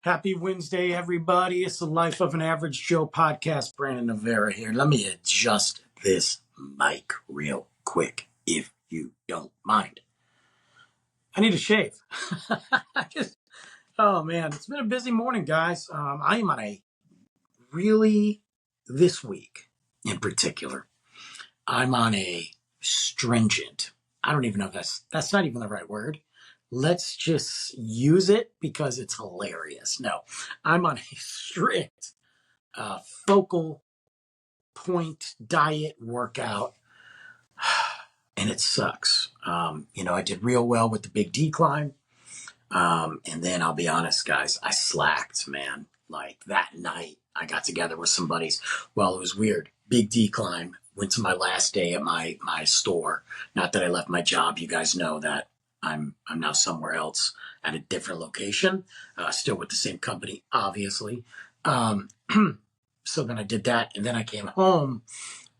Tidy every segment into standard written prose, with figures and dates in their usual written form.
Happy Wednesday, everybody. It's the Life of an Average Joe podcast. Brandon Navarra here. Let me adjust this mic real quick, if you don't mind. I need a shave. Oh man, it's been a busy morning, guys. I am on this week in particular, I'm on a stringent. I don't even know if that's not even the right word. Let's just use it because it's hilarious. No, I'm on a strict focal point diet workout, and it sucks. I did real well with the big decline. And then I'll be honest, guys, I slacked, man. Like that night, I got together with some buddies. Well, it was weird. Big decline. Went to my last day at my store. Not that I left my job. You guys know that I'm now somewhere else at a different location. Still with the same company, obviously. So then I did that, and then I came home,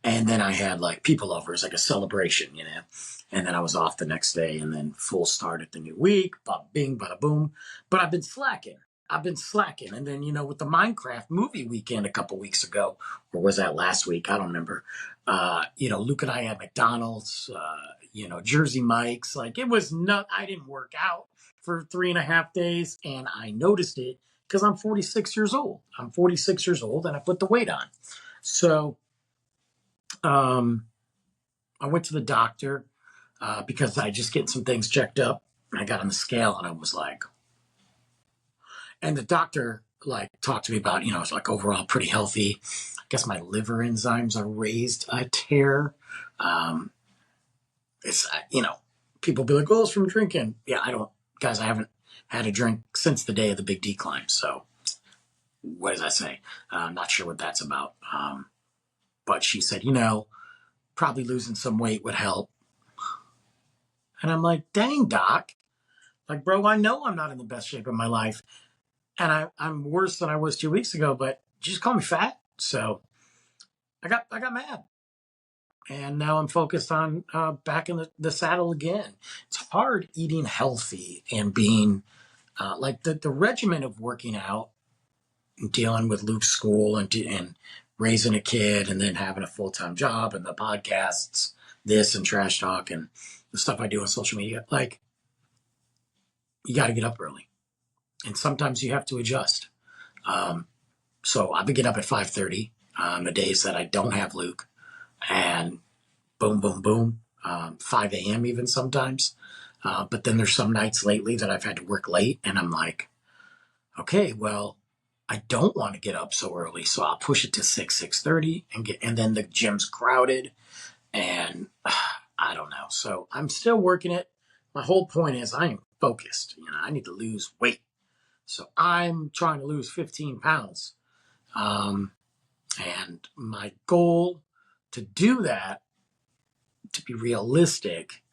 and then I had like people over. It was like a celebration, And then I was off the next day, and then full start at the new week. Bada bing, bada boom. But I've been slacking. And then, with the Minecraft movie weekend a couple weeks ago, or was that last week? I don't remember. Luke and I had McDonald's, Jersey Mike's. Like it was I didn't work out for 3.5 days, and I noticed it because I'm 46 years old. And I put the weight on. So I went to the doctor because I just getting some things checked up. I got on the scale and I was like, and the doctor talked to me about, it's like overall pretty healthy. I guess my liver enzymes are raised a tear. It's, people be like, oh, it's from drinking. Yeah, I haven't had a drink since the day of the big decline. So what does that say? I'm not sure what that's about. But she said, probably losing some weight would help. And I'm like, dang, doc. Like, bro, I know I'm not in the best shape of my life. And I'm worse than I was 2 weeks ago, but you just call me fat. So I got mad. And now I'm focused on back in the saddle again. It's hard eating healthy and being the regimen of working out and dealing with Luke's school and raising a kid and then having a full-time job and the podcasts, this and trash talk and the stuff I do on social media. Like, you got to get up early. And sometimes you have to adjust. So I've been getting up at 5:30 on the days that I don't have Luke. And boom, boom, boom, 5 a.m. even sometimes. But then there's some nights lately that I've had to work late. And I'm like, okay, well, I don't want to get up so early. So I'll push it to 6:30 and then the gym's crowded. And I don't know. So I'm still working it. My whole point is I am focused. I need to lose weight. So I'm trying to lose 15 pounds. And my goal to do that, to be realistic,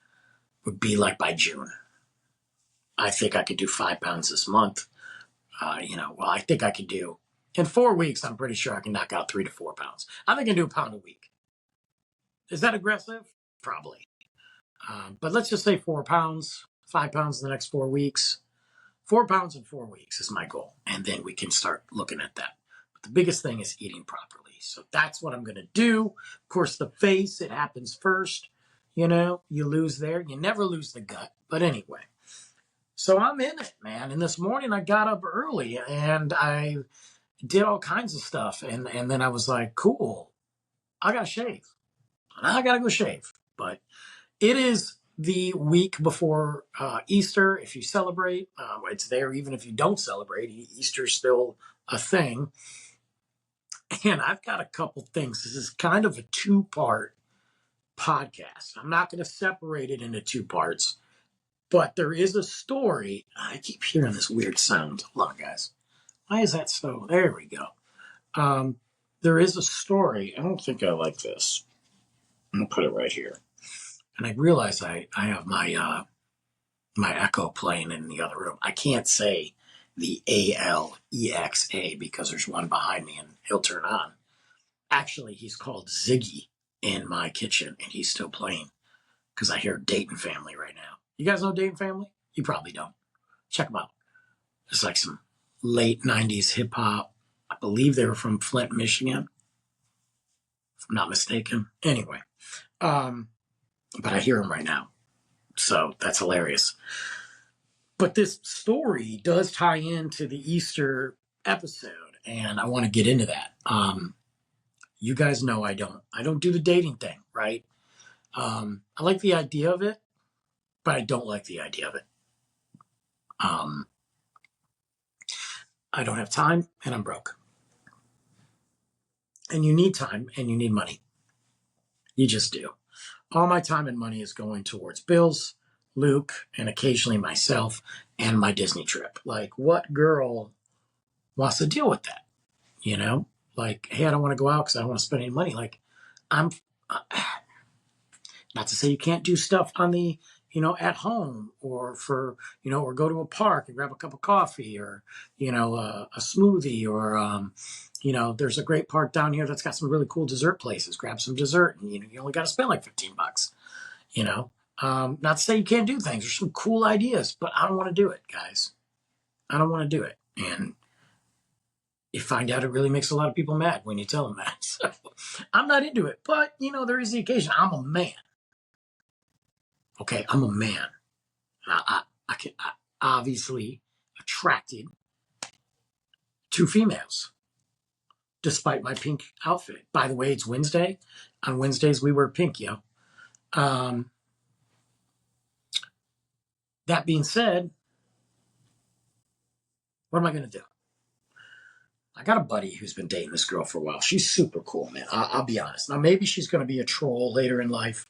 would be like by June. I think I could do 5 pounds this month. I think I could do, in 4 weeks, I'm pretty sure I can knock out 3 to 4 pounds. I think I can do a pound a week. Is that aggressive? Probably. But let's just say 4 pounds, 5 pounds in the next 4 weeks. 4 pounds in 4 weeks is my goal. And then we can start looking at that. But the biggest thing is eating properly. So that's what I'm going to do. Of course, the face, it happens first. You lose there. You never lose the gut. But anyway. So I'm in it, man. And this morning I got up early and I did all kinds of stuff. And then I was like, cool, I got to shave. I got to go shave. But it is the week before Easter. If you celebrate, it's there. Even if you don't celebrate, Easter's still a thing. And I've got a couple things. This is kind of a 2-part podcast. I'm not going to separate it into 2 parts, but there is a story. I keep hearing this weird sound. Hold on, guys. Why is that so? There we go. There is a story. I don't think I like this. I'm going to put it right here. And I realize I have my Echo playing in the other room. I can't say the Alexa because there's one behind me and he'll turn on. Actually, he's called Ziggy in my kitchen and he's still playing because I hear Dayton Family right now. You guys know Dayton Family? You probably don't. Check them out. It's like some late 90s hip hop. I believe they were from Flint, Michigan, if I'm not mistaken. Anyway, but I hear them right now. So that's hilarious. But this story does tie into the Easter episode, and I want to get into that. You guys know I don't do the dating thing, right? I like the idea of it, but I don't like the idea of it. Um, I don't have time, and I'm broke. And you need time, and you need money. You just do. All my time and money is going towards bills, Luke, and occasionally myself and my Disney trip. Like, what girl wants to deal with that? You know, like, hey, I don't want to go out because I don't want to spend any money. Like, I'm not to say you can't do stuff on the, at home or for, or go to a park and grab a cup of coffee or, a smoothie or, there's a great park down here that's got some really cool dessert places. Grab some dessert and, you only got to spend like $15, you know. Not to say you can't do things. There's some cool ideas, but I don't want to do it, guys. I don't want to do it. And you find out it really makes a lot of people mad when you tell them that. So I'm not into it. But, there is the occasion. I'm a man. Okay, I'm a man. I obviously attracted to females, despite my pink outfit. By the way, it's Wednesday. On Wednesdays, we wear pink, yo. That being said, what am I going to do? I got a buddy who's been dating this girl for a while. She's super cool, man. I'll be honest. Now, maybe she's going to be a troll later in life.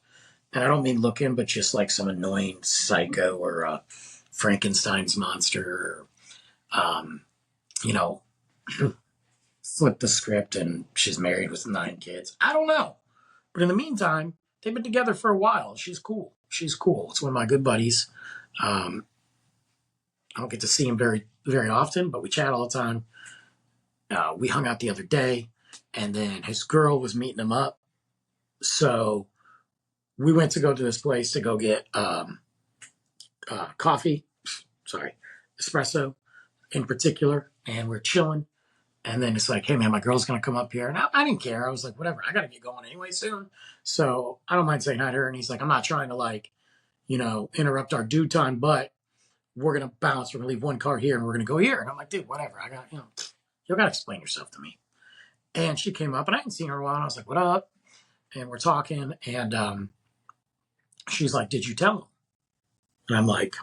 And I don't mean looking, but just like some annoying psycho or a Frankenstein's monster or, you know, flip the script and she's married with 9 kids. I don't know. But in the meantime, they've been together for a while. She's cool. She's cool. It's one of my good buddies. I don't get to see him very, very often, but we chat all the time. We hung out the other day, and then his girl was meeting him up. So we went to go to this place to go get coffee, espresso in particular, and we're chilling. And then it's like, hey, man, my girl's going to come up here. And I didn't care. I was like, whatever. I got to get going anyway soon. So I don't mind saying hi to her. And he's like, I'm not trying to, interrupt our due time, but we're going to bounce. We're going to leave one car here and we're going to go here. And I'm like, dude, whatever. You got to explain yourself to me. And she came up and I hadn't seen her in a while. And I was like, what up? And we're talking. And she's like, did you tell him? And I'm like,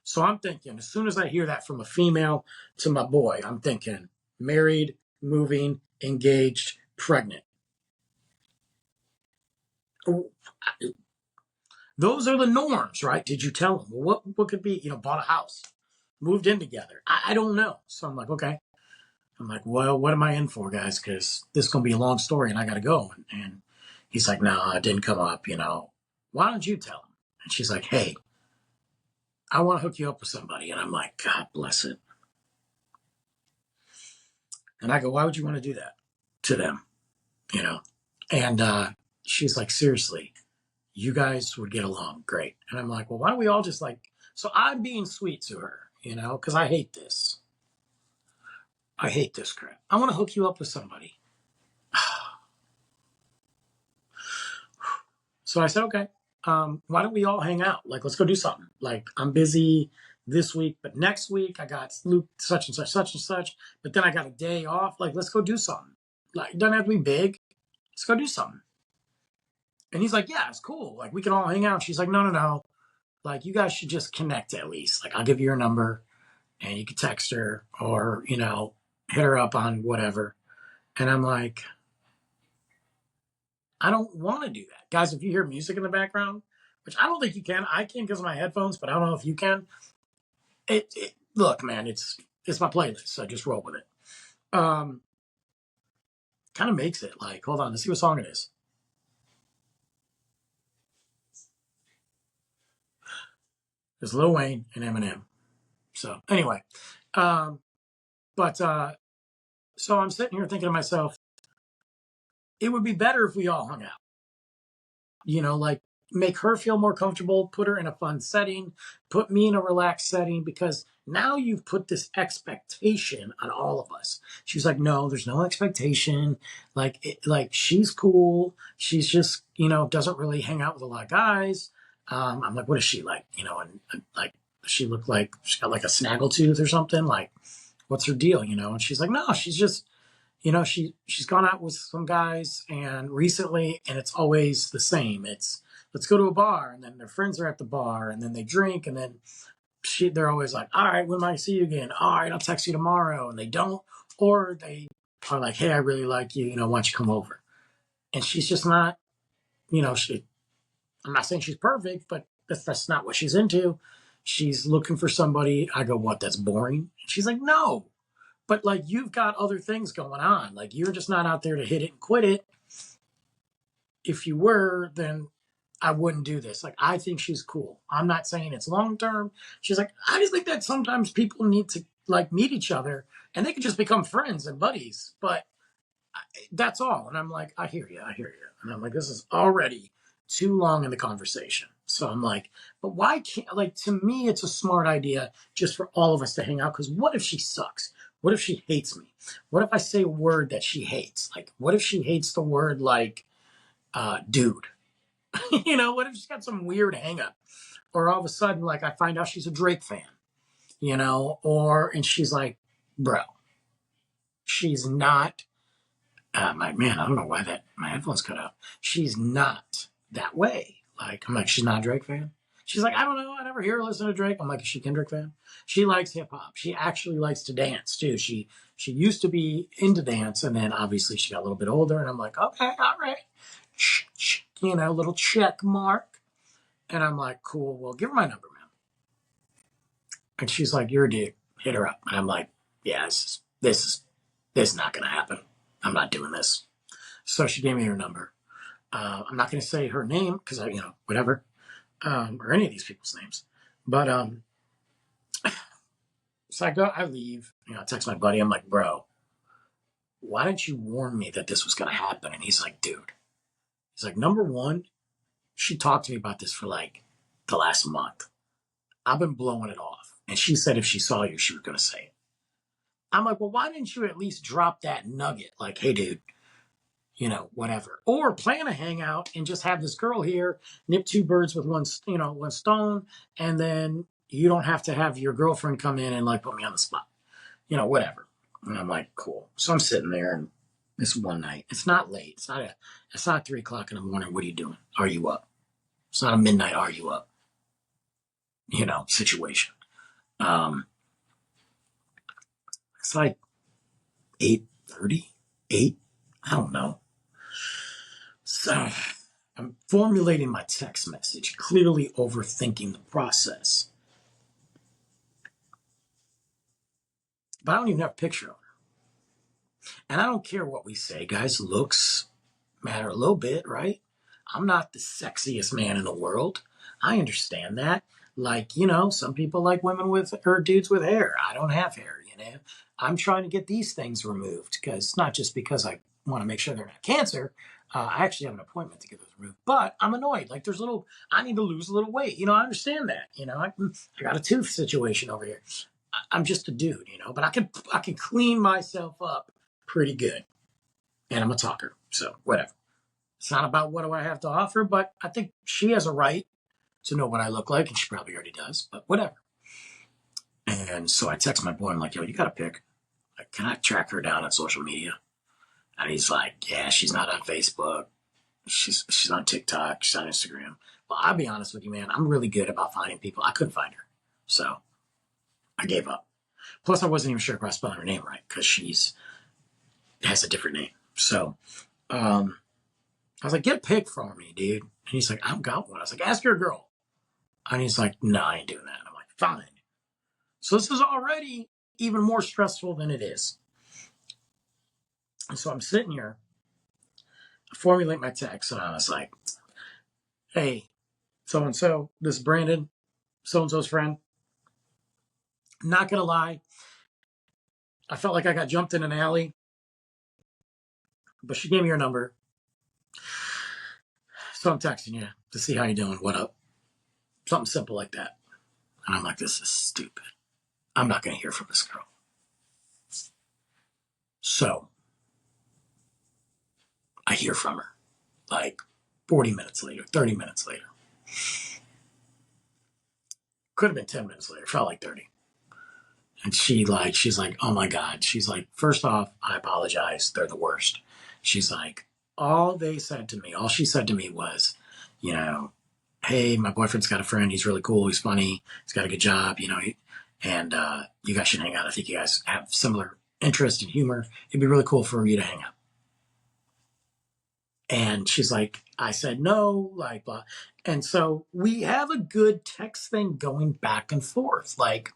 so I'm thinking, as soon as I hear that from a female to my boy, I'm thinking married, moving, engaged, pregnant. Those are the norms, right? Did you tell him? Well, what could be, bought a house, moved in together? I don't know. So I'm like, okay. I'm like, well, what am I in for, guys? Because this is going to be a long story and I got to go. And he's like, no, it didn't come up, Why don't you tell him? And she's like, hey, I want to hook you up with somebody. And I'm like, God bless it. And I go, why would you want to do that to them? And she's like, seriously, you guys would get along great. And I'm like, well, why don't we all just so I'm being sweet to her, because I hate this. I hate this crap. I want to hook you up with somebody. So I said, okay, why don't we all hang out? Let's go do something. I'm busy this week, but next week I got Luke such and such, such and such, but then I got a day off. Let's go do something. It doesn't have to be big. Let's go do something. And he's like, yeah, it's cool. We can all hang out. She's like, no. You guys should just connect at least. I'll give you your number and you can text her or, hit her up on whatever. And I'm like, I don't want to do that. Guys, if you hear music in the background, which I don't think you can. I can because of my headphones, but I don't know if you can. Look, man, it's my playlist, so just roll with it. Kind of makes it hold on, let's see what song it is. It's Lil Wayne and Eminem. So anyway, so I'm sitting here thinking to myself, it would be better if we all hung out. Make her feel more comfortable, put her in a fun setting, put me in a relaxed setting, because Now you've put this expectation on all of us. She was like, no, there's no expectation. Like she's cool. She's just, doesn't really hang out with a lot of guys. I'm like, what is she like? And like, she looked like she got like a snaggletooth or something. Like, what's her deal? And she's like, no, she's just, she's gone out with some guys and recently, and it's always the same. It's let's go to a bar, and then their friends are at the bar, and then they drink, and then they're always like, all right, when might I see you again? All right, I'll text you tomorrow, and they don't, or they are like, hey, I really like you, why don't you come over? And she's just not, she. I'm not saying she's perfect, but that's not what she's into. She's looking for somebody. I go, what? That's boring. And she's like, no. But like you've got other things going on. Like you're just not out there to hit it and quit it. If you were, then I wouldn't do this. Like I think she's cool. I'm not saying it's long term. She's like, I just think that sometimes people need to like meet each other and they can just become friends and buddies. But that's all. And I'm like, I hear you. And I'm like, this is already too long in the conversation. So I'm like, but why can't, like, to me, it's a smart idea just for all of us to hang out. Because what if she sucks? What if she hates me? What if I say a word that she hates? Like, what if she hates the word, like, dude? What if she's got some weird hang up? Or all of a sudden, like, I find out she's a Drake fan, and she's like, bro, she's not man, I don't know why my headphones cut out. She's not that way. Like, I'm like, she's not a Drake fan. She's like, I don't know. I never hear her listen to Drake. I'm like, is she a Kendrick fan? She likes hip hop. She actually likes to dance too. She used to be into dance, and then obviously she got a little bit older. And I'm like, okay, all right, little check mark. And I'm like, cool. Well, give her my number, man. And she's like, you're a dude. Hit her up. And I'm like, yeah, this is not gonna happen. I'm not doing this. So she gave me her number. I'm not going to say her name because whatever, or any of these people's names. But so I leave. I text my buddy. I'm like, bro, why didn't you warn me that this was going to happen? And he's like, dude. He's like, number one, she talked to me about this for like the last month. I've been blowing it off, and she said if she saw you, she was going to say it. I'm like, well, why didn't you at least drop that nugget? Like, hey, dude. Whatever. Or plan a hangout and just have this girl here, nip two birds with one stone, and then you don't have to have your girlfriend come in and like put me on the spot. Whatever. And I'm like, cool. So I'm sitting there and this one night. It's not late. It's not 3:00 in the morning. What are you doing? Are you up? It's not a midnight, are you up? Situation. It's like 8:30, 8. I don't know. So I'm formulating my text message, clearly overthinking the process. But I don't even have a picture of her. And I don't care what we say, guys. Looks matter a little bit, right? I'm not the sexiest man in the world. I understand that. Like, some people like women or dudes with hair. I don't have hair. I'm trying to get these things removed because not just because I want to make sure they're not cancer. I actually have an appointment to get those removed, but I'm annoyed. Like I need to lose a little weight. I understand that. I got a tooth situation over here. I'm just a dude, but I can clean myself up pretty good, and I'm a talker, so whatever. It's not about what do I have to offer, but I think she has a right to know what I look like, and she probably already does, but whatever. And so I text my boy, I'm like, yo, you got a pic? Like, can I track her down on social media? And he's like, yeah, she's not on Facebook. She's on TikTok. She's on Instagram. Well, I'll be honest with you, man. I'm really good about finding people. I couldn't find her. So I gave up. Plus, I wasn't even sure if I was spelling her name right because has a different name. So I was like, get a pic from me, dude. And he's like, I've got one. I was like, ask your girl. And he's like, no, I ain't doing that. And I'm like, fine. So this is already even more stressful than it is. And so I'm sitting here, I formulate my text, and I was like, hey, so-and-so, this is Brandon, so-and-so's friend. Not going to lie, I felt like I got jumped in an alley, but she gave me her number. So I'm texting you to see how you're doing, what up. Something simple like that. And I'm like, this is stupid. I'm not going to hear from this girl. So I hear from her like 40 minutes later, 30 minutes later. Could have been 10 minutes later. Felt like 30. And she's like, oh my God. She's like, first off, I apologize. They're the worst. She's like, all she said to me was, you know, hey, my boyfriend's got a friend. He's really cool. He's funny. He's got a good job, you know, and you guys should hang out. I think you guys have similar interest and humor. It'd be really cool for you to hang out. And she's like, I said no, like, blah. And so we have a good text thing going back and forth, like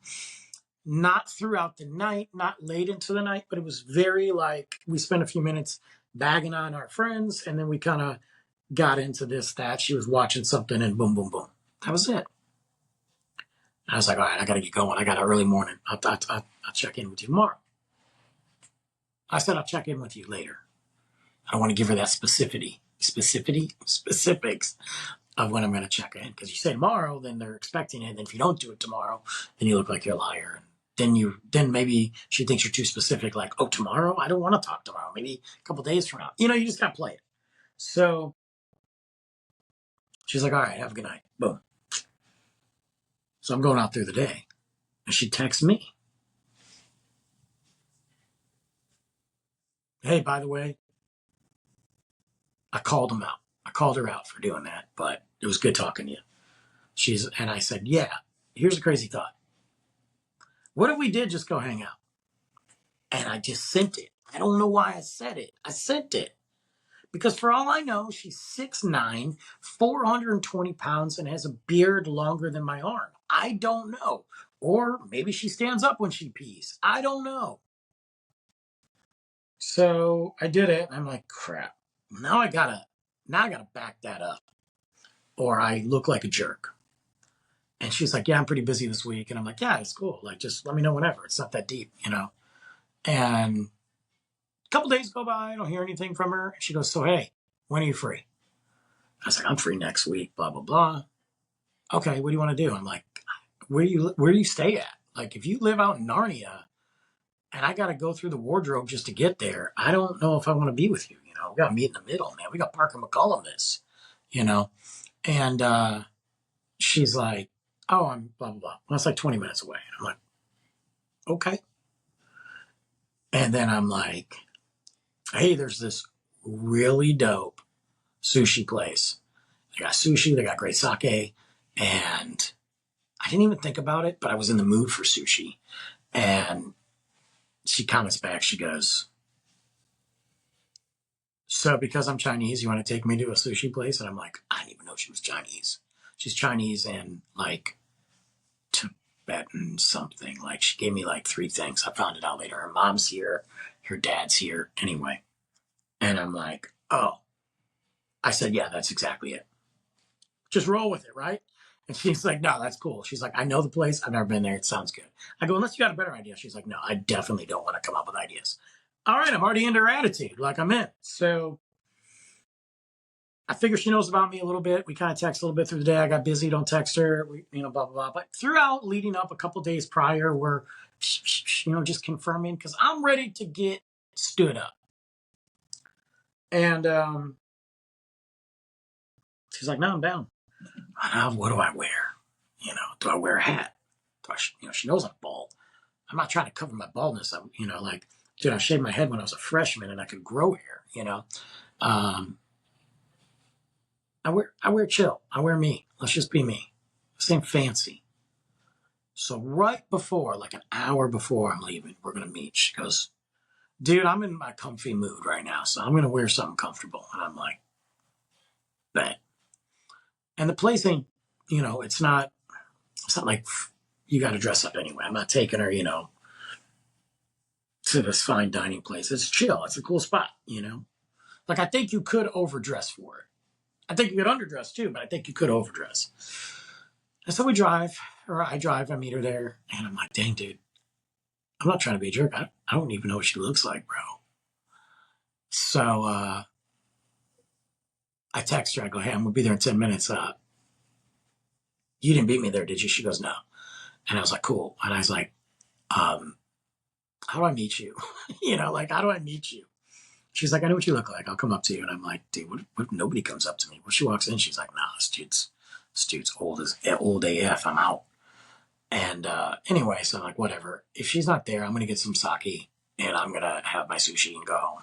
not throughout the night, not late into the night, but it was very like we spent a few minutes bagging on our friends. And then we kind of got into this, that she was watching something and boom, boom, boom. That was it. I was like, all right, I got to get going. I got an early morning. I'll check in with you tomorrow. I said, I'll check in with you later. I don't want to give her that specifics of when I'm going to check in. Because you say tomorrow, then they're expecting it. And if you don't do it tomorrow, then you look like you're a liar. Then maybe she thinks you're too specific. Like, oh, tomorrow? I don't want to talk tomorrow. Maybe a couple days from now. You know, you just got to play it. So she's like, all right, have a good night. Boom. So I'm going out through the day. And she texts me. Hey, by the way, I called him out. I called her out for doing that, but it was good talking to you. And I said, yeah, here's a crazy thought. What if we did just go hang out? And I just sent it. I don't know why I said it. I sent it. Because for all I know, she's 6'9", 420 pounds, and has a beard longer than my arm. I don't know. Or maybe she stands up when she pees. I don't know. So I did it. And I'm like, crap. Now I gotta back that up. Or I look like a jerk. And she's like, yeah, I'm pretty busy this week. And I'm like, yeah, it's cool. Like, just let me know whenever. It's not that deep, you know? And a couple days go by. I don't hear anything from her. She goes, so, hey, when are you free? I was like, I'm free next week, blah, blah, blah. Okay, what do you want to do? I'm like, where do you stay at? Like, if you live out in Narnia and I got to go through the wardrobe just to get there, I don't know if I want to be with you. You know, we got to meet in the middle, man. We got Parker McCollum this, you know? And she's like, oh, I'm blah, blah, blah. Well, it's like 20 minutes away. I'm like, okay. And then I'm like, hey, there's this really dope sushi place. They got sushi, they got great sake, and I didn't even think about it, but I was in the mood for sushi. And she comments back, she goes, so because I'm Chinese, you want to take me to a sushi place? And I'm like, I didn't even know she was Chinese. She's Chinese and like Tibetan something. Like she gave me like 3 things. I found it out later. Her mom's here, her dad's here. Anyway. And I'm like, oh. I said, yeah, that's exactly it. Just roll with it, right? And she's like, no, that's cool. She's like, I know the place. I've never been there. It sounds good. I go, unless you got a better idea. She's like, no, I definitely don't want to come up with ideas. All right, I'm already into her attitude. Like I'm in. So I figure she knows about me a little bit. We kind of text a little bit through the day. I got busy. Don't text her. Blah, blah, blah. But throughout leading up a couple days prior, we're, just confirming because I'm ready to get stood up. And she's like, no, I'm down. What do I wear? Do I wear a hat? She knows I'm bald. I'm not trying to cover my baldness. I shaved my head when I was a freshman and I could grow hair, I wear chill. I wear me. Let's just be me. This ain't fancy. So right before, like an hour before I'm leaving, we're going to meet. She goes, dude, I'm in my comfy mood right now. So I'm going to wear something comfortable. And I'm like, bet. And the place ain't, it's not like you got to dress up anyway. I'm not taking her, to this fine dining place. It's chill. It's a cool spot, Like I think you could overdress for it. I think you could underdress too, but I think you could overdress. And so I drive, I meet her there, and I'm like, dang, dude, I'm not trying to be a jerk. I don't even know what she looks like, bro. So I text her. I go, hey, I'm going to be there in 10 minutes. You didn't beat me there, did you? She goes, no. And I was like, cool. And I was like, um, how do I meet you? Like, how do I meet you? She's like, I know what you look like. I'll come up to you. And I'm like, dude, what if nobody comes up to me? Well, she walks in. She's like, nah, this dude's old AF. I'm out. And anyway, so I'm like, whatever. If she's not there, I'm going to get some sake and I'm going to have my sushi and go home.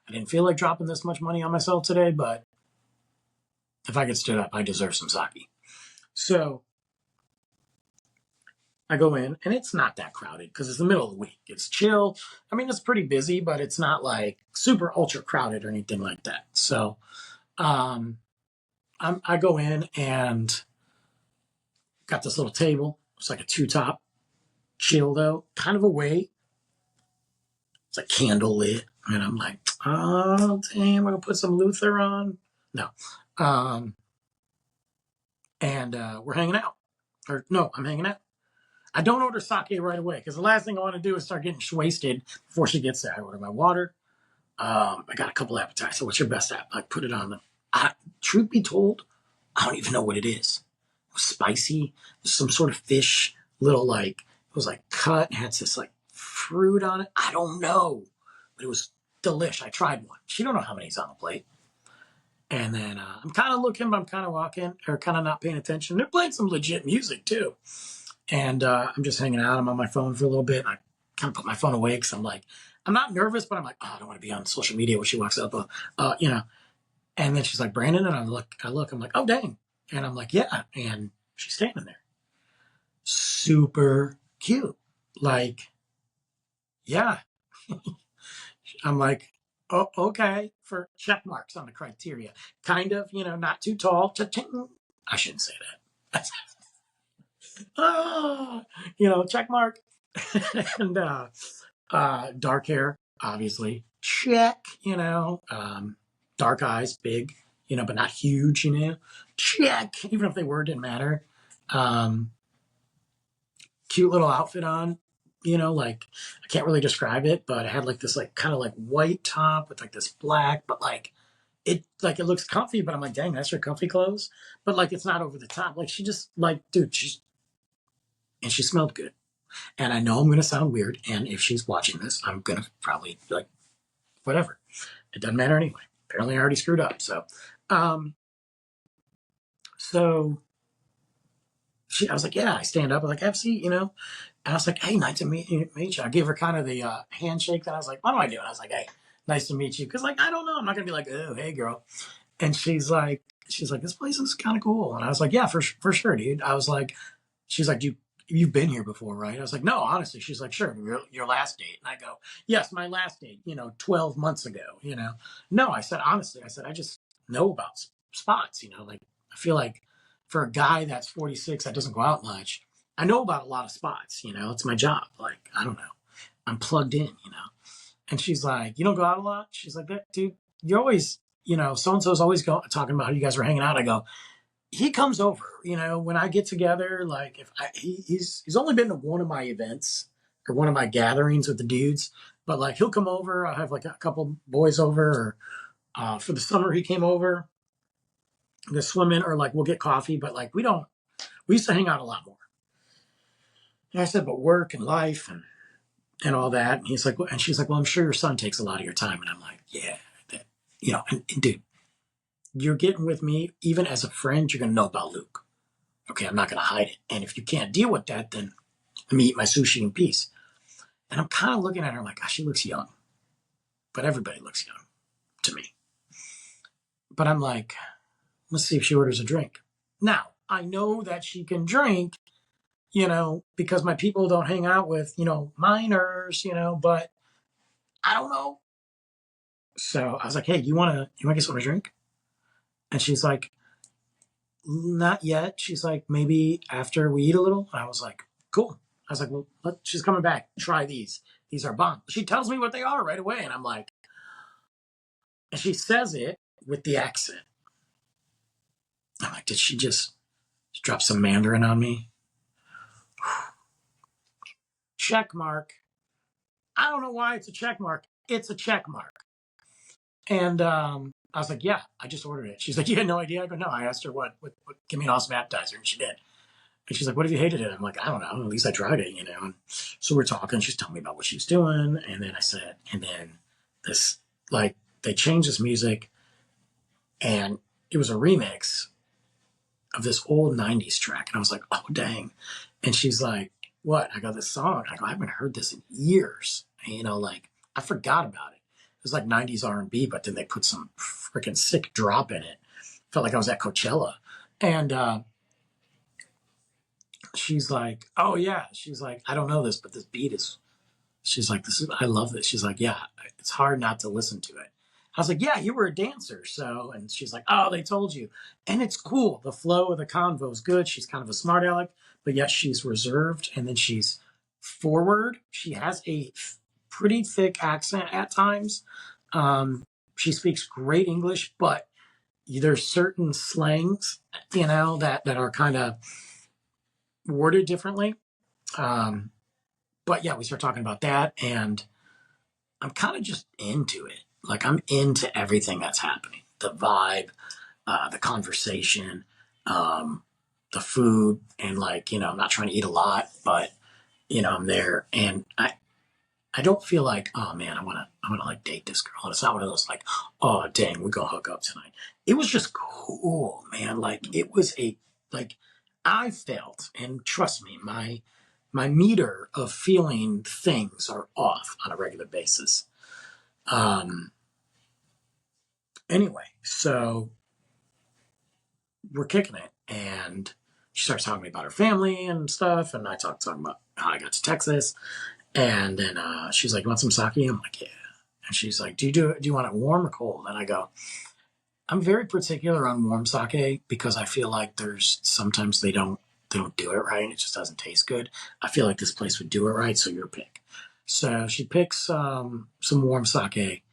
I didn't feel like dropping this much money on myself today, but if I get stood up, I deserve some sake. So I go in and it's not that crowded because it's the middle of the week. It's chill. I mean, it's pretty busy, but it's not like super ultra crowded or anything like that. So um, I go in and got this little table. It's like a two top, chill though, kind of away. It's like candle lit. And I'm like, oh, damn, we're going to put some Luther on. No. Um, and we're hanging out. Or no, I'm hanging out. I don't order sake right away because the last thing I want to do is start getting wasted before she gets there. I order my water. I got a couple appetizers. What's your best app? I put it on them. Truth be told, I don't even know what it is. It was spicy. It was some sort of fish, little like, it was like cut, had this like fruit on it. I don't know. But it was delish. I tried one. She don't know how many's on the plate. And then I'm kind of looking, but I'm kind of walking or kind of not paying attention. They're playing some legit music too. And I'm just hanging out. I'm on my phone for a little bit. And I kind of put my phone away because I'm like, I'm not nervous, but I'm like, oh, I don't want to be on social media when she walks up, And then she's like, Brandon, and I look, I'm like, oh, dang. And I'm like, yeah. And she's standing there. Super cute. Like, yeah. I'm like, oh, okay. For check marks on the criteria. Kind of, not too tall. Cha-ching. I shouldn't say that. Check mark. And dark hair, obviously. Check, dark eyes, big, but not huge, check, even if they were, didn't matter. Cute little outfit on, like I can't really describe it, but I had like this like kind of like white top with like this black, but like it looks comfy, but I'm like, dang, that's her comfy clothes. But like it's not over the top. Like she just like, dude, she smelled good. And I know I'm going to sound weird. And if she's watching this, I'm going to probably be like, whatever. It doesn't matter anyway. Apparently I already screwed up. Um, so I was like, yeah, I stand up. I'm like, have a seat, And I was like, hey, nice to meet you. I gave her kind of the handshake. That I was like, what am I doing? I was like, hey, nice to meet you. Because like, I don't know. I'm not going to be like, oh, hey, girl. And she's like, this place is kind of cool. And I was like, yeah, for sure, dude. I was like, she's like, you've been here before, right? I was like, no, honestly. She's like, sure, your last date. And I go, yes, my last date, 12 months ago, No, I said, honestly, I just know about spots, like, I feel like for a guy that's 46, that doesn't go out much, I know about a lot of spots, it's my job. Like, I don't know. I'm plugged in. And she's like, you don't go out a lot? She's like, dude, you're always, so-and-so's always talking about how you guys were hanging out. I go, he comes over, when I get together, like if he's only been to one of my events or one of my gatherings with the dudes, but like he'll come over. I'll have like a couple boys over, or for the summer he came over to swim in, or like we'll get coffee, but like we used to hang out a lot more. And I said, but work and life and all that. And he's like, and she's like, well, I'm sure your son takes a lot of your time. And I'm like, yeah, and dude, you're getting with me, even as a friend, you're going to know about Luke. Okay, I'm not going to hide it. And if you can't deal with that, then let me eat my sushi in peace. And I'm kind of looking at her like, gosh, she looks young. But everybody looks young to me. But I'm like, let's see if she orders a drink. Now, I know that she can drink, because my people don't hang out with, minors, but I don't know. So I was like, hey, you want to get someone a drink? And she's like, not yet. She's like, maybe after we eat a little. And I was like, cool. I was like, well, she's coming back. Try these. These are bomb. She tells me what they are right away. And I'm like, and she says it with the accent. I'm like, did she just drop some Mandarin on me? Check mark. I don't know why it's a check mark. It's a check mark. And I was like, yeah, I just ordered it. She's like, you had no idea? I go, no. I asked her what give me an awesome appetizer. And she did. And she's like, what if you hated it? I'm like, I don't know. At least I tried it, you know? And so we're talking. She's telling me about what she was doing. And then I said, and then this, like, they changed this music and it was a remix of this old 90s track. And I was like, oh, dang. And she's like, what? I go, this song. I go, I haven't heard this in years. And, you know, like, I forgot about it. It was like 90s R&B, but then they put some freaking sick drop in it. Felt like I was at Coachella. And she's like, oh, yeah. She's like, I don't know this, but this beat is, she's like, this is, I love this. She's like, yeah, it's hard not to listen to it. I was like, yeah, you were a dancer. So, and she's like, oh, they told you. And it's cool. The flow of the convo is good. She's kind of a smart aleck, but yet she's reserved. And then she's forward. She has a pretty thick accent at times. She speaks great English, but there's certain slangs, you know, that are kind of worded differently. But yeah, we start talking about that, and I'm kind of just into it. Like, I'm into everything that's happening. The vibe, the conversation, the food, and like, you know, I'm not trying to eat a lot, but you know, I'm there, and I don't feel like, oh man, I wanna like date this girl. And it's not one of those like, oh dang, we're gonna hook up tonight. It was just cool, man. Like, it was like I felt, and trust me, my meter of feeling things are off on a regular basis. Um, anyway, so we're kicking it, and she starts talking to me about her family and stuff, and I talking about how I got to Texas, and then she's like, "You want some sake?" I'm like, "Yeah." And she's like, Do you want it warm or cold?" And I go, "I'm very particular on warm sake because I feel like there's sometimes they don't do it right, and it just doesn't taste good. I feel like this place would do it right, so your pick." So she picks some warm sake,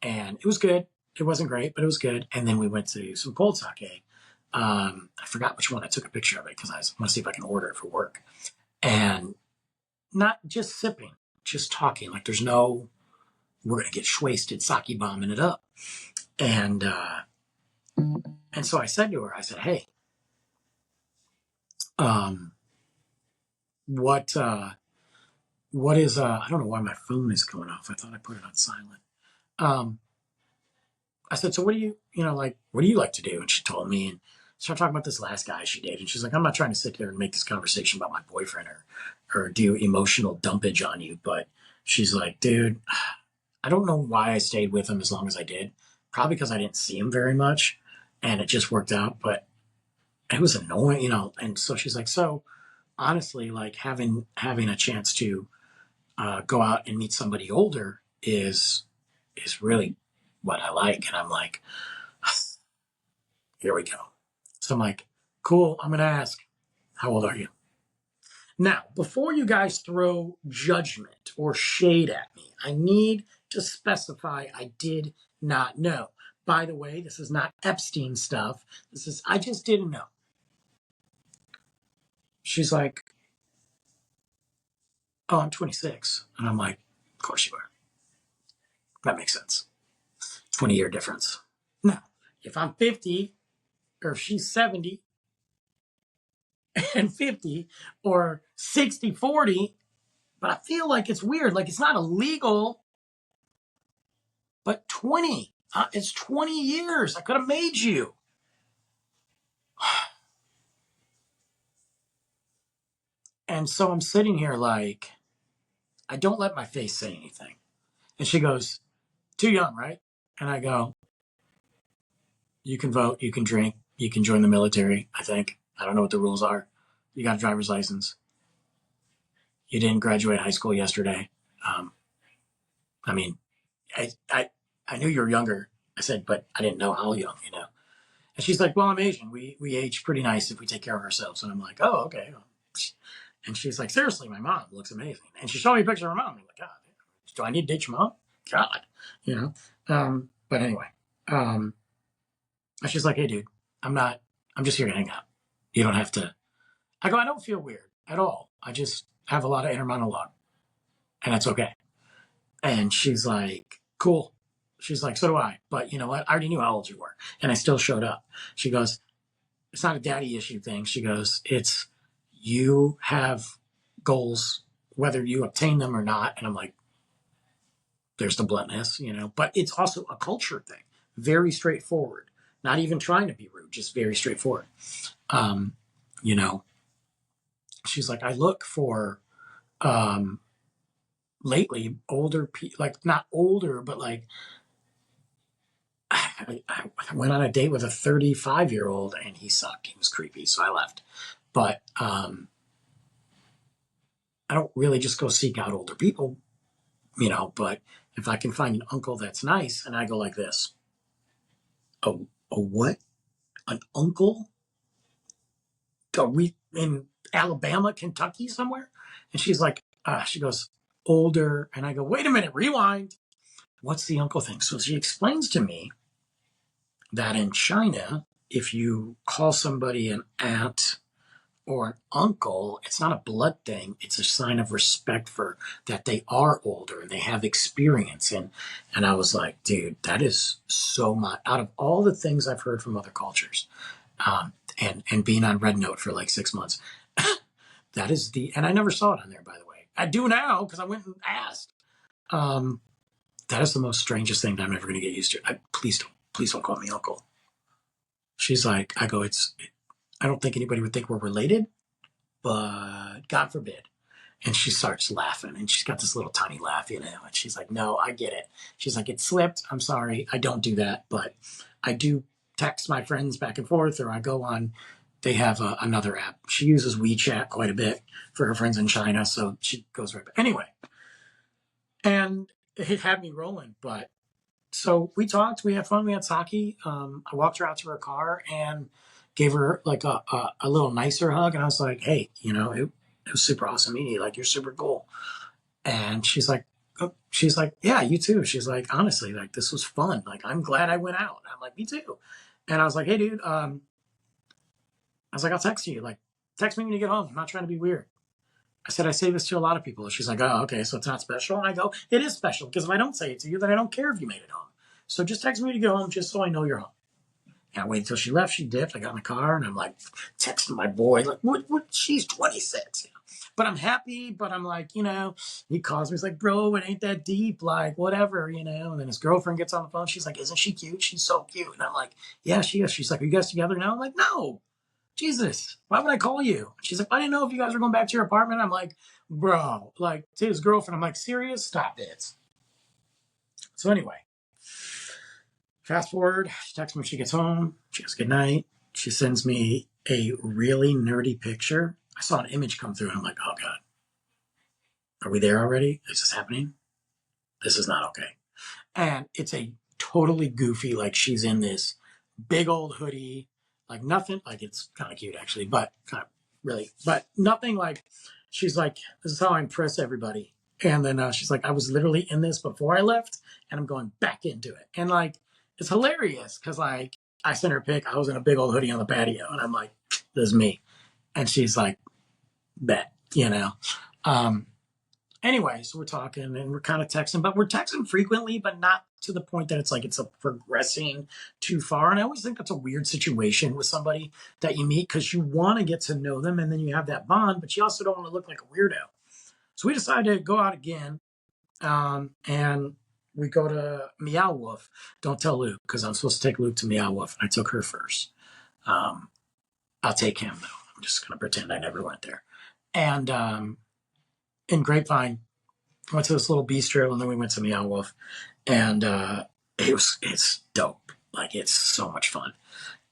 and it was good. It wasn't great, but it was good. And then we went to some cold sake. I forgot which one. I took a picture of it because I want to see if I can order it for work. And not just sipping, just talking. Like, there's no, we're gonna get wasted sake bombing it up. And so I said to her, I said, "Hey, um, what is I don't know why my phone is going off. I thought I put it on silent." Um, I said, "So what do you know, like, what do you like to do?" And she told me, and started talking about this last guy she dated. And she's like, "I'm not trying to sit there and make this conversation about my boyfriend or do emotional dumpage on you," but she's like, "Dude, I don't know why I stayed with him as long as I did. Probably because I didn't see him very much, and it just worked out. But it was annoying, you know." And so she's like, "So honestly, like, having a chance to go out and meet somebody older is really what I like." And I'm like, here we go. So I'm like, cool. I'm gonna ask, how old are you? Now, before you guys throw judgment or shade at me, I need to specify I did not know. By the way, this is not Epstein stuff. This is, I just didn't know. She's like, oh, I'm 26. And I'm like, of course you are. That makes sense. 20-year difference. Now, if I'm 50 or if she's 70 and 50 or 60-40, but I feel like it's weird. Like, it's not illegal, but 20. It's 20 years. I could have made you. And so I'm sitting here like, I don't let my face say anything. And she goes, too young, right? And I go, you can vote, you can drink, you can join the military, I think. I don't know what the rules are. You got a driver's license. You didn't graduate high school yesterday. Um, I mean, I knew you were younger. I said, but I didn't know how young, you know. And she's like, well, I'm Asian. We age pretty nice if we take care of ourselves. And I'm like, oh, okay. And she's like, seriously, my mom looks amazing. And she showed me a picture of her mom. I'm like, God, do I need to date your mom? God, you know. But anyway, and she's like, hey, dude, I'm just here to hang out. You don't have to. I go, I don't feel weird at all. I just have a lot of inner monologue, and that's okay. And she's like, cool. She's like, so do I. But you know what? I already knew how old you were, and I still showed up. She goes, it's not a daddy issue thing. She goes, it's you have goals, whether you obtain them or not. And I'm like, there's the bluntness, but it's also a culture thing. Very straightforward. Not even trying to be rude, just very straightforward. Um, you know, she's like, I look for um, lately older people, like not older, but like I went on a date with a 35-year-old and he sucked. He was creepy, so I left. But I don't really just go seek out older people, but if I can find an uncle that's nice, and I go like this, a what? An uncle? Are we in Alabama, Kentucky somewhere? And she's like, she goes, older. And I go, wait a minute, rewind. What's the uncle thing? So she explains to me that in China, if you call somebody an aunt or an uncle, it's not a blood thing. It's a sign of respect for that they are older and they have experience. And I was like, dude, that is so much out of all the things I've heard from other cultures. And being on Red Note for like 6 months, that is and I never saw it on there, by the way. I do now because I went and asked. Um, that is the most strangest thing that I'm never going to get used to. Please don't call me uncle. She's like, I go, I don't think anybody would think we're related, but God forbid. And she starts laughing and she's got this little tiny laugh, and she's like, no, I get it. She's like, it slipped. I'm sorry. I don't do that, but I do text my friends back and forth, or I go on, they have another app. She uses WeChat quite a bit for her friends in China. So she goes right back. Anyway, and it had me rolling, but so we talked, we had fun, we had sake. I walked her out to her car and gave her like a little nicer hug. And I was like, hey, it was super awesome meeting you. Like, you're super cool. And she's like, yeah, you too. She's like, honestly, like, this was fun. Like, I'm glad I went out. I'm like, me too. And I was like, hey, dude, I was like, I'll text you. Like, text me when you get home. I'm not trying to be weird. I said, I say this to a lot of people. She's like, oh, okay, so it's not special. And I go, it is special, because if I don't say it to you, then I don't care if you made it home. So just text me when you get home, just so I know you're home. And I waited until she left. She dipped. I got in the car, and I'm like texting my boy, like, what? She's 26. But I'm happy, but I'm like, he calls me. He's like, bro, it ain't that deep. Like, whatever, And then his girlfriend gets on the phone. She's like, isn't she cute? She's so cute. And I'm like, yeah, she is. She's like, are you guys together now? I'm like, no. Jesus, why would I call you? She's like, I didn't know if you guys were going back to your apartment. I'm like, bro, like, to his girlfriend. I'm like, serious? Stop it. So anyway, fast forward, she texts me when she gets home. She goes, good night. She sends me a really nerdy picture. I saw an image come through, and I'm like, oh, God. Are we there already? Is this happening? This is not okay. And it's a totally goofy, like, she's in this big old hoodie, like nothing, like, it's kind of cute actually, but kind of really, but nothing like, she's like, this is how I impress everybody. And then she's like, I was literally in this before I left, and I'm going back into it. And like, it's hilarious because like, I sent her a pic. I was in a big old hoodie on the patio, and I'm like, this is me. And she's like, bet, Um, Anyway, so we're talking and we're kind of texting, but we're texting frequently, but not to the point that it's like it's a progressing too far. And I always think that's a weird situation with somebody that you meet, because you want to get to know them and then you have that bond, but you also don't want to look like a weirdo. So we decided to go out again, and we go to Meow Wolf. Don't tell Luke, because I'm supposed to take Luke to Meow Wolf. I took her first. Um, I'll take him though. I'm just going to pretend I never went there. And in Grapevine, went to this little bistro, and then we went to Meow Wolf, and it's dope. Like, it's so much fun,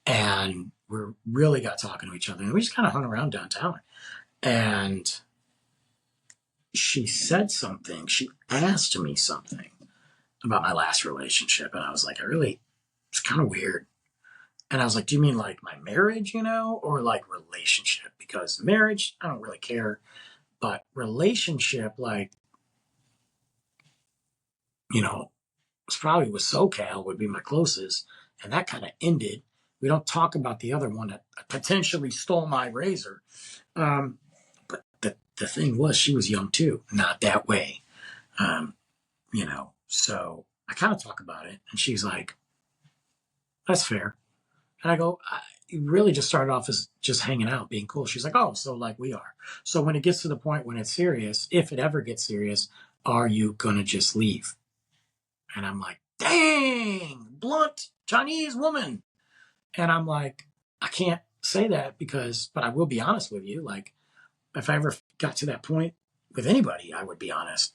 and we really got talking to each other, and we just kind of hung around downtown. And she said something. She asked me something about my last relationship, and I was like, it's kind of weird. And I was like, do you mean like my marriage, or like relationship? Because marriage, I don't really care, but relationship, like, it's probably with SoCal would be my closest, and that kind of ended. We don't talk about the other one that potentially stole my razor. But the thing was, she was young too, not that way. So I kind of talk about it, and she's like, that's fair. And I go, it really just started off as just hanging out, being cool. She's like, oh, so like we are. So when it gets to the point when it's serious, if it ever gets serious, are you gonna just leave? And I'm like, dang, blunt Chinese woman. And I'm like, I can't say that because, but I will be honest with you. Like, if I ever got to that point with anybody, I would be honest.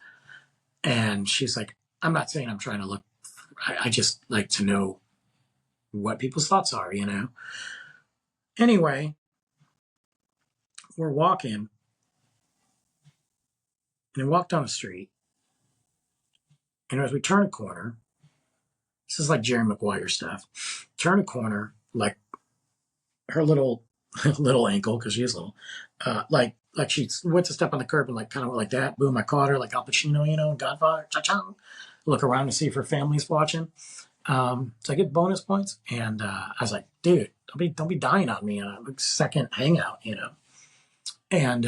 And she's like, I'm not saying I'm trying to look, I just like to know what people's thoughts are, you know? Anyway, we're walking and we walk down the street. And as we turn a corner, this is like Jerry Maguire stuff. Turn a corner, like her little little ankle, because she is little, like she went to step on the curb and like kind of like that. Boom! I caught her like Al Pacino, you know, Godfather. Cha-cha. Look around to see if her family's watching. So I get bonus points, and I was like, dude, don't be dying on me on a second hangout, you know. And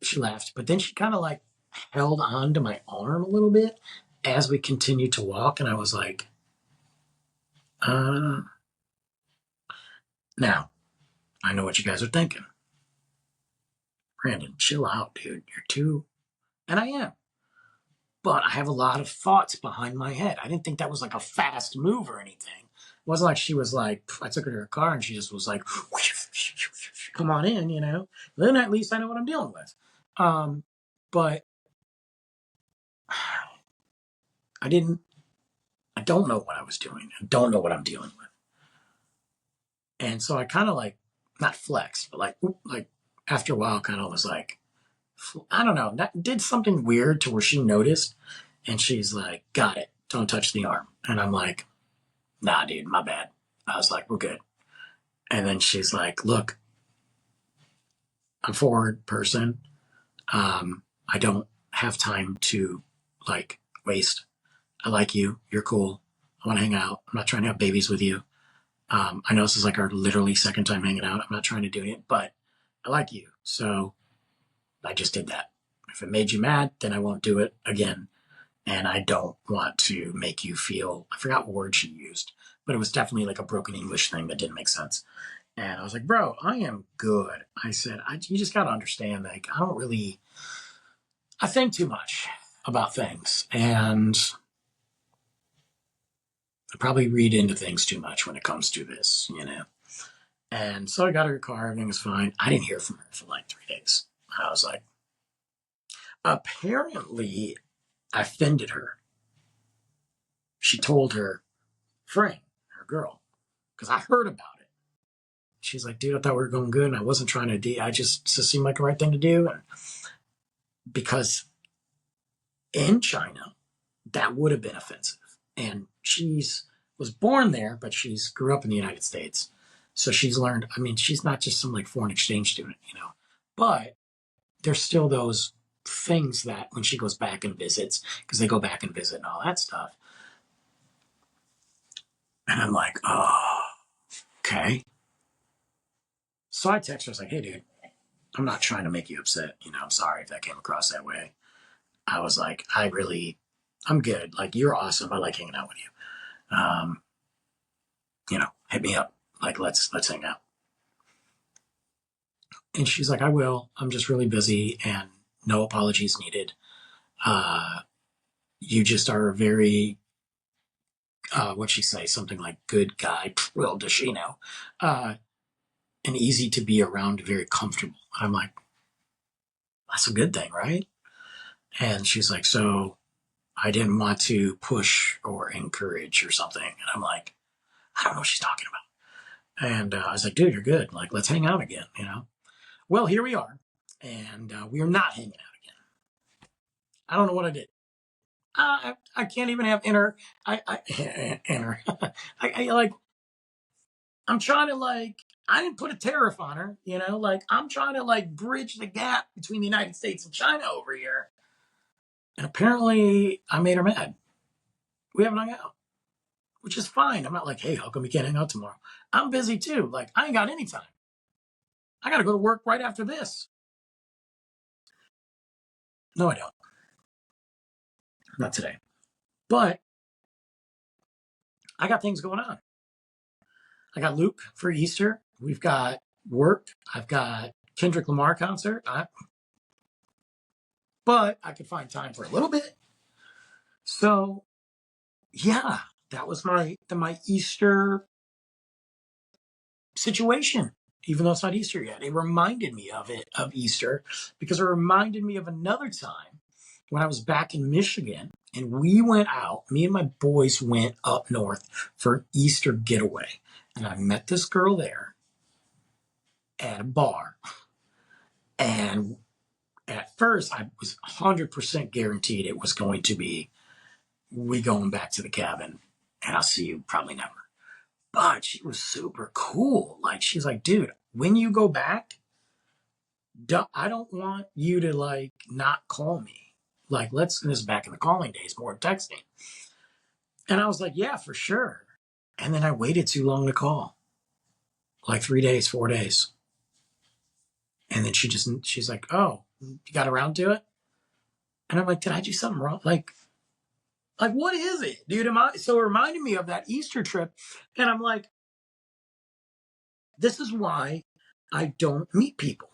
she laughed, but then she kind of like held on to my arm a little bit as we continued to walk, and I was like, uh, now I know what you guys are thinking. Brandon, chill out, dude. You're too, and I am. But I have a lot of thoughts behind my head. I didn't think that was like a fast move or anything. It wasn't like she was like, I took her to her car and she just was like, come on in, you know. Then at least I know what I'm dealing with. But I didn't, I don't know what I was doing. I don't know what I'm dealing with. And so I kind of like, not flex, but like after a while, kind of was like, I don't know, that did something weird to where she noticed and she's like, got it. Don't touch the arm. And I'm like, nah, dude, my bad. I was like, we're good. And then she's like, look, I'm a forward person. I don't have time to like waste. I like you. You're cool. I want to hang out. I'm not trying to have babies with you. I know this is like our literally second time hanging out. I'm not trying to do it, but I like you. So I just did that. If it made you mad, then I won't do it again. And I don't want to make you feel, I forgot what word she used, but it was definitely like a broken English thing that didn't make sense. And I was like, bro, I am good. I said, you just got to understand, like, I think too much about things. And I probably read into things too much when it comes to this, you know? And so I got her car, everything was fine. I didn't hear from her for like 3 days. I was like, apparently I offended her. She told her friend, her girl, because I heard about it. She's like, dude, I thought we were going good and I wasn't trying to I just seemed like the right thing to do. And because in China, that would have been offensive. And she's was born there, but she's grew up in the United States. So she's learned, I mean, she's not just some like foreign exchange student, you know, but there's still those things that when she goes back and visits, because they go back and visit and all that stuff. And I'm like, oh, okay. So I text her, I was like, hey, dude, I'm not trying to make you upset. You know, I'm sorry if that came across that way. I was like, I'm good. Like, you're awesome. I like hanging out with you. You know, hit me up. Like, let's hang out. And she's like, I will. I'm just really busy and no apologies needed. Uh, you just are a very, what'd she say? Something like good guy. Well, does she know? And easy to be around, very comfortable. I'm like, that's a good thing, right? And she's like, so I didn't want to push or encourage or something. And I'm like, I don't know what she's talking about. And I was like, dude, you're good. Like, let's hang out again, you know? Well, here we are. And we are not hanging out again. I don't know what I did. I can't even have inner. Inner. I like. I'm trying to like. I didn't put a tariff on her, you know. Like I'm trying to like bridge the gap between the United States and China over here. And apparently, I made her mad. We haven't hung out, which is fine. I'm not like, hey, how come we can't hang out tomorrow? I'm busy too. Like I ain't got any time. I got to go to work right after this. No, I don't. Not today. But I got things going on. I got Luke for Easter. We've got work. I've got Kendrick Lamar concert. But I could find time for a little bit. So yeah, that was my Easter situation. Even though it's not Easter yet, it reminded me of Easter, because it reminded me of another time when I was back in Michigan and we went out. Me and my boys went up north for an Easter getaway, and I met this girl there at a bar. And at first, I was 100% guaranteed it was going to be, we going back to the cabin, and I'll see you probably never. But she was super cool. Like, she's like, dude, when you go back, I don't want you to like not call me. Like, and this is back in the calling days, more texting. And I was like, yeah, for sure. And then I waited too long to call, like 3 days, 4 days. And then she's like, oh, you got around to it? And I'm like, did I do something wrong? Like, what is it, dude? So it reminded me of that Easter trip. And I'm like, this is why I don't meet people.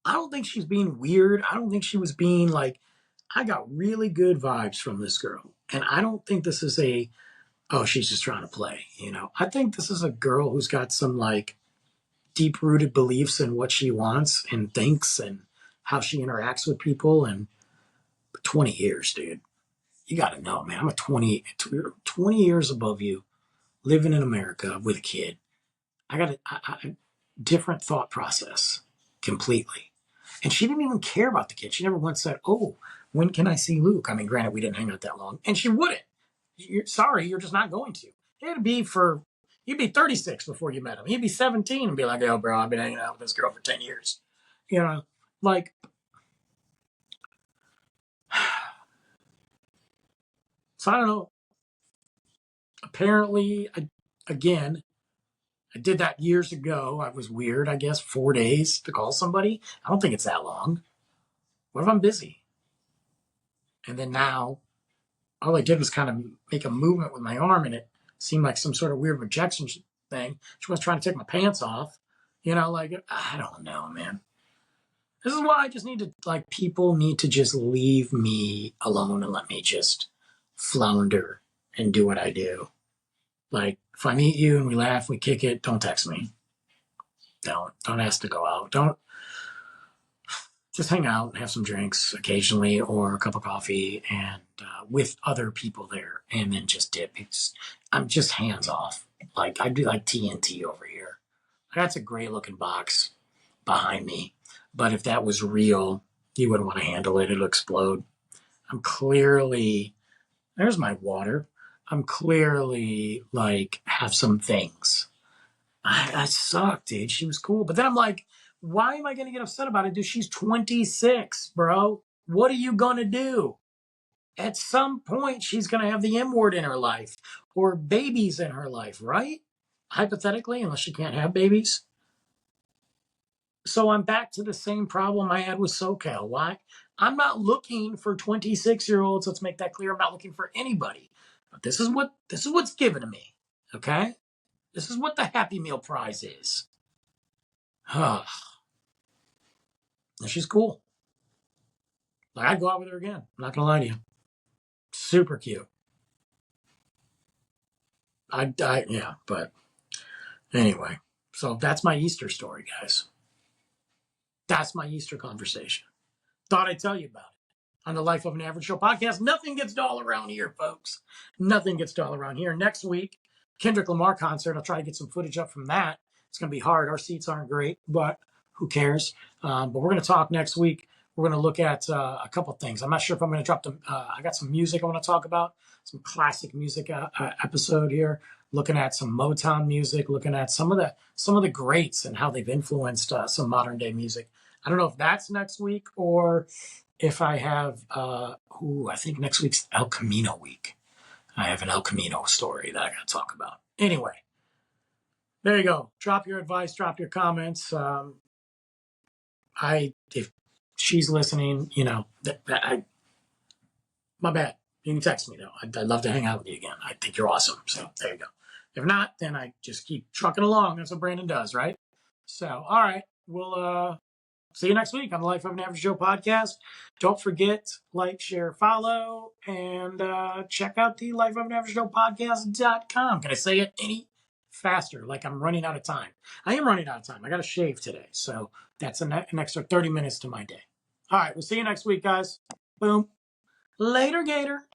I don't think she's being weird. I don't think she was being like, I got really good vibes from this girl. And I don't think this is oh, she's just trying to play, you know? I think this is a girl who's got some like deep rooted beliefs in what she wants and thinks and how she interacts with people. And 20 years, dude. You got to know, man, I'm 20 years above you, living in America with a kid. I got a different thought process completely. And she didn't even care about the kid. She never once said, oh, when can I see Luke? I mean, granted, we didn't hang out that long. And she wouldn't. You're just not going to. You'd be 36 before you met him. He'd be 17 and be like, oh, bro, I've been hanging out with this girl for 10 years. You know, like, so I don't know. Apparently, again, I did that years ago. I was weird, I guess, 4 days to call somebody. I don't think it's that long. What if I'm busy? And then now, all I did was kind of make a movement with my arm, and it seemed like some sort of weird rejection thing. She was trying to take my pants off. You know, like, I don't know, man. This is why I just need to, like, people need to just leave me alone and let me just flounder and do what I do. Like, if I meet you and we laugh, we kick it, don't text me. Don't ask to go out. Don't just hang out and have some drinks occasionally or a cup of coffee and with other people there, and then just dip. I'm just hands off. Like, I do like TNT over here. That's a great looking box behind me. But if that was real, you wouldn't want to handle it. It'll explode. I'm clearly, there's my water. I'm clearly like have some things. I suck, dude. She was cool. But then I'm like, why am I going to get upset about it, dude? She's 26, bro. What are you going to do? At some point, she's going to have the M word in her life or babies in her life, right? Hypothetically, unless she can't have babies. So I'm back to the same problem I had with SoCal. Why? I'm not looking for 26-year-olds. Let's make that clear. I'm not looking for anybody. But this is what's given to me. Okay? This is what the Happy Meal prize is. And she's cool. Like, I'd go out with her again. I'm not gonna lie to you. Super cute. Yeah, but anyway. So that's my Easter story, guys. That's my Easter conversation. Thought I'd tell you about it on the Life of an Average Show podcast. Nothing gets dull around here, folks. Nothing gets dull around here. Next week, Kendrick Lamar concert. I'll try to get some footage up from that. It's going to be hard. Our seats aren't great, but who cares? But we're going to talk next week. We're going to look at a couple things. I'm not sure if I'm going to drop them. I got some music I want to talk about, some classic music episode here. Looking at some Motown music, looking at some of the greats and how they've influenced some modern day music. I don't know if that's next week or if I have, I think next week's El Camino week. I have an El Camino story that I got to talk about. Anyway, there you go. Drop your advice, drop your comments. If she's listening, you know, my bad. You can text me though. I'd love to hang out with you again. I think you're awesome. So there you go. If not, then I just keep trucking along. That's what Brandon does, right? So, all right. We'll see you next week on the Life of an Average Joe podcast. Don't forget, like, share, follow, and check out the Life of an Average Joe podcast.com. Can I say it any faster? Like I'm running out of time. I am running out of time. I got to shave today. So that's an extra 30 minutes to my day. All right. We'll see you next week, guys. Boom. Later, Gator.